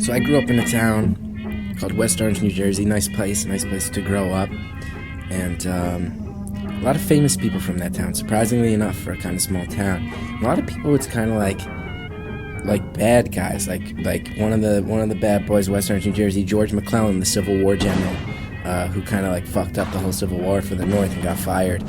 So I grew up in a town called West Orange, New Jersey. Nice place to grow up. And a lot of famous people from that town, surprisingly enough, for a kind of small town. And a lot of people, it's kind of like bad guys, like one of the bad boys of West Orange, New Jersey, George McClellan, the Civil War general, who kind of like fucked up the whole Civil War for the North and got fired.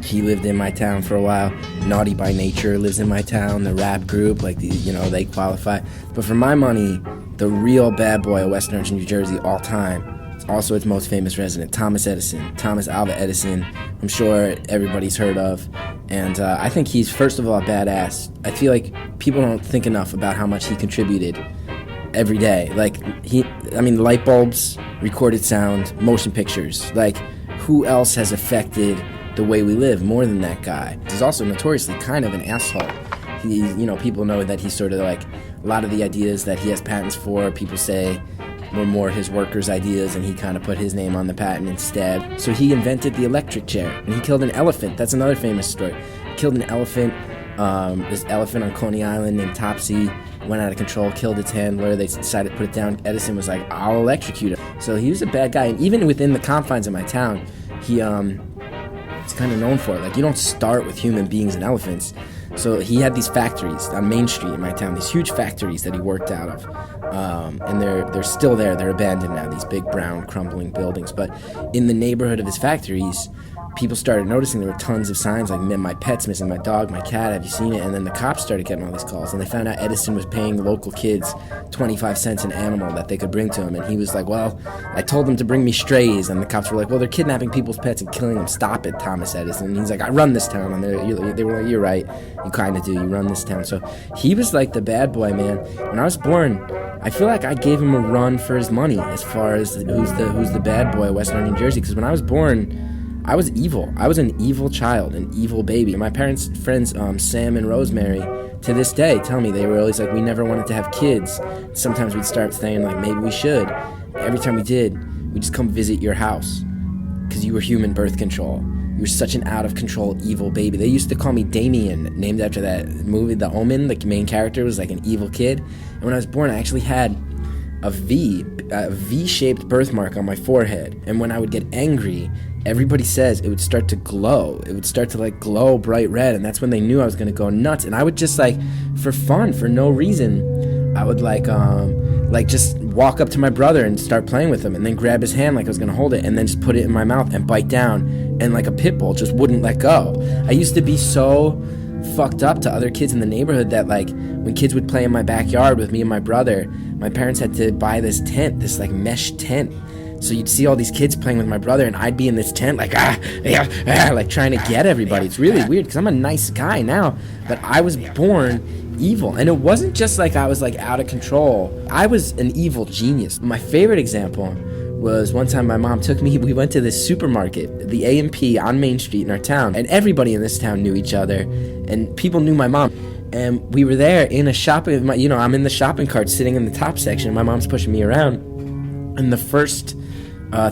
He lived in my town for a while. Naughty by Nature lives in my town. The rap group, they qualify. But for my money, the real bad boy of West Orange, New Jersey, all time, also its most famous resident, Thomas Alva Edison. I'm sure everybody's heard of. And I think he's, first of all, a badass. I feel like people don't think enough about how much he contributed every day. Light bulbs, recorded sound, motion pictures. Who else has affected the way we live more than that guy? He's also notoriously kind of an asshole. People know that he's sort of like, a lot of the ideas that he has patents for, people say were more his workers' ideas, and he kind of put his name on the patent instead. So he invented the electric chair, and he killed an elephant. That's another famous story. He killed an elephant, this elephant on Coney Island named Topsy, went out of control, killed its handler. They decided to put it down. Edison was like, I'll electrocute him. So he was a bad guy, and even within the confines of my town, he's kind of known for it. You don't start with human beings and elephants. So he had these factories on Main Street in my town, these huge factories that he worked out of. And they're still there. They're abandoned now, these big brown crumbling buildings. But in the neighborhood of his factories, people started noticing there were tons of signs like, my pet's missing, my dog, my cat, have you seen it? And then the cops started getting all these calls, and they found out Edison was paying the local kids 25 cents an animal that they could bring to him. And he was like, well, I told them to bring me strays. And the cops were like, well, they're kidnapping people's pets and killing them. Stop it, Thomas Edison. And he's like, I run this town. And they were like, you're right, you kind of do, you run this town. So he was like the bad boy, man. When I was born, I feel like I gave him a run for his money as far as who's the bad boy of West Orange, New Jersey. Because when I was born, I was evil. I was an evil child, an evil baby. My parents' friends, Sam and Rosemary, to this day tell me they were always like, we never wanted to have kids. Sometimes we'd start saying like, maybe we should. Every time we did, we'd just come visit your house because you were human birth control. You were such an out-of-control evil baby. They used to call me Damien, named after that movie, The Omen. The main character was like an evil kid. And when I was born, I actually had a V-shaped birthmark on my forehead. And when I would get angry, everybody says it would start to glow. It would start to glow bright red, and that's when they knew I was gonna go nuts. And I would just for fun, for no reason, I would just walk up to my brother and start playing with him, and then grab his hand like I was gonna hold it, and then just put it in my mouth and bite down, and like a pit bull just wouldn't let go. I used to be so fucked up to other kids in the neighborhood that when kids would play in my backyard with me and my brother, my parents had to buy this tent, this mesh tent. So you'd see all these kids playing with my brother, and I'd be in this tent trying to get everybody. It's really weird because I'm a nice guy now, but I was born evil. And it wasn't just I was out of control. I was an evil genius. My favorite example was one time my mom took me, we went to this supermarket, the A&P on Main Street in our town, and everybody in this town knew each other, and people knew my mom. And we were there in a shopping, I'm in the shopping cart sitting in the top section, my mom's pushing me around, and the first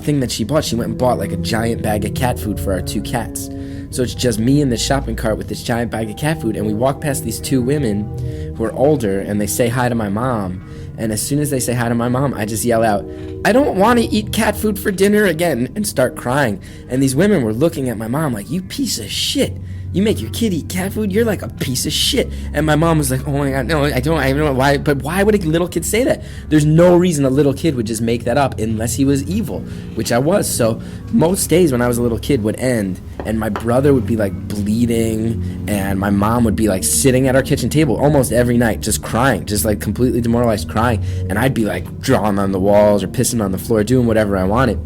thing that she bought, went and bought a giant bag of cat food for our 2 cats. So it's just me in the shopping cart with this giant bag of cat food, and we walk past these 2 women who are older, and they say hi to my mom. And as soon as they say hi to my mom, I just yell out, I don't want to eat cat food for dinner again, and start crying. And these women were looking at my mom like, you piece of shit. You make your kid eat cat food? You're like a piece of shit. And my mom was like, oh my God, no, I don't know why. But why would a little kid say that? There's no reason a little kid would just make that up unless he was evil, which I was. So most days when I was a little kid would end, and my brother would be bleeding, and my mom would be sitting at our kitchen table almost every night, just crying, just completely demoralized, crying. And I'd be drawing on the walls or pissing on the floor, doing whatever I wanted.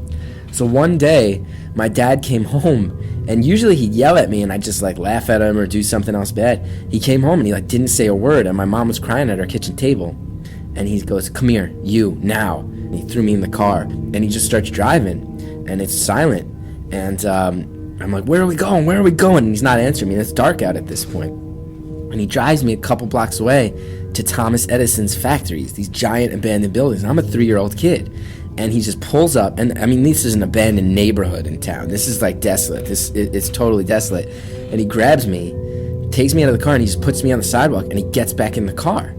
So one day, my dad came home, and usually he'd yell at me and I'd just laugh at him or do something else bad. He came home and he didn't say a word, and my mom was crying at our kitchen table. And he goes, come here, you, now. And he threw me in the car, and he just starts driving, and it's silent. And I'm like, where are we going? Where are we going? And he's not answering me, and it's dark out at this point. And he drives me a couple blocks away to Thomas Edison's factories, these giant abandoned buildings. And I'm a 3-year-old kid. And he just pulls up, and this is an abandoned neighborhood in town. This is desolate. It's totally desolate. And he grabs me, takes me out of the car, and he just puts me on the sidewalk, and he gets back in the car.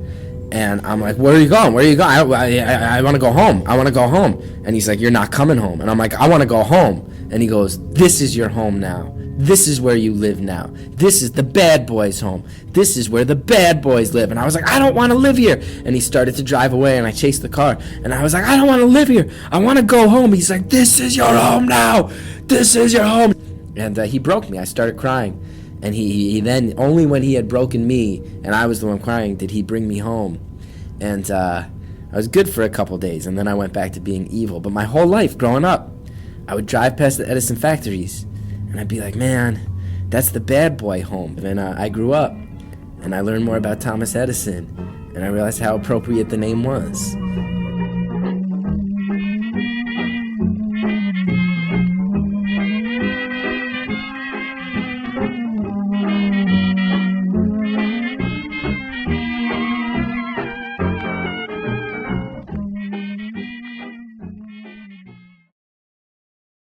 And I'm like, where are you going? Where are you going? I want to go home. I want to go home. And he's like, you're not coming home. And I'm like, I want to go home. And he goes, this is your home now. This is where you live now. This is the bad boys' home. This is where the bad boys live. And I was like, I don't want to live here. And he started to drive away, and I chased the car. And I was like, I don't want to live here. I want to go home. He's like, this is your home now. This is your home. And he broke me. I started crying. And he then, only when he had broken me, and I was the one crying, did he bring me home. And I was good for a couple days, and then I went back to being evil. But my whole life growing up, I would drive past the Edison factories, and I'd be like, man, that's the bad boy home. And I grew up, and I learned more about Thomas Edison, and I realized how appropriate the name was.